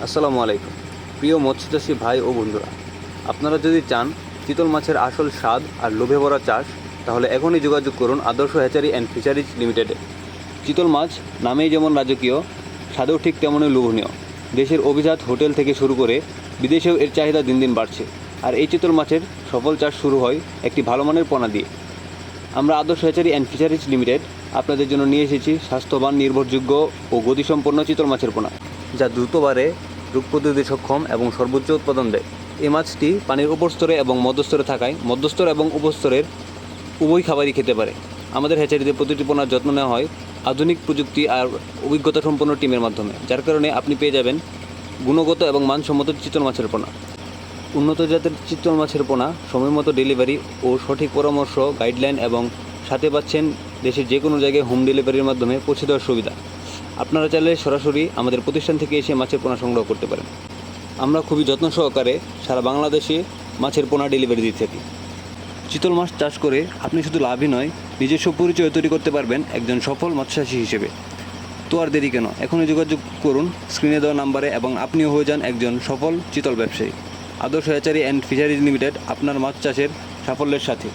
আসসালামু আলাইকুম প্রিয় মৎস্যচাষী ভাই ও বন্ধুরা, আপনারা যদি চান চিতল মাছের আসল স্বাদ আর লোভে ভরা চাষ, তাহলে এখনই যোগাযোগ করুন আদর্শ হ্যাচারি অ্যান্ড ফিশারিজ লিমিটেডে। চিতল মাছ নামেই যেমন রাজকীয়, স্বাদেও ঠিক তেমনই লোভনীয়। দেশের অভিজাত হোটেল থেকে শুরু করে বিদেশেও এর চাহিদা দিন দিন বাড়ছে। আর এই চিতল মাছের সফল চাষ শুরু হয় একটি ভালো মানের পোনা দিয়ে। আমরা আদর্শ হ্যাচারি অ্যান্ড ফিশারিজ লিমিটেড আপনাদের জন্য নিয়ে এসেছি স্বাস্থ্যবান, নির্ভরযোগ্য ও গতিসম্পন্ন চিতল মাছের পোনা, যা দ্রুত বাড়ে, রোগ প্রতিরোধে সক্ষম এবং সর্বোচ্চ উৎপাদন দেয়। এই মাছটি পানির উপর স্তরে এবং মধ্যস্তরে থাকায় মধ্যস্তর এবং উপস্তরের উভয় খাবারই খেতে পারে। আমাদের হ্যাচারিতে প্রতিটি পোনার যত্ন নেওয়া হয় আধুনিক প্রযুক্তি আর অভিজ্ঞতা সম্পন্ন টিমের মাধ্যমে, যার কারণে আপনি পেয়ে যাবেন গুণগত এবং মানসম্মত চিতল মাছের পোনা। উন্নত জাতের চিতল মাছের পোনা, সময়মতো ডেলিভারি ও সঠিক পরামর্শ, গাইডলাইন এবং সাথে পাচ্ছেন দেশের যে কোনো জায়গায় হোম ডেলিভারির মাধ্যমে পৌঁছে দেওয়ার সুবিধা। আপনারা চাইলে সরাসরি আমাদের প্রতিষ্ঠান থেকে এসে মাছের পোনা সংগ্রহ করতে পারেন। আমরা খুবই যত্ন সহকারে সারা বাংলাদেশে মাছের পোনা ডেলিভারি দিয়ে থাকি। চিতল মাছ চাষ করে আপনি শুধু লাভই নয়, নিজস্ব পরিচয় তৈরি করতে পারবেন একজন সফল মৎস্যচাষী হিসেবে। তো আর দেরি কেন, এখনই যোগাযোগ করুন স্ক্রিনে দেওয়া নাম্বারে এবং আপনিও হয়ে যান একজন সফল চিতল ব্যবসায়ী। আদর্শ হ্যাচারি অ্যান্ড ফিশারিজ লিমিটেড, আপনার মাছ চাষের সাফল্যের সাথী।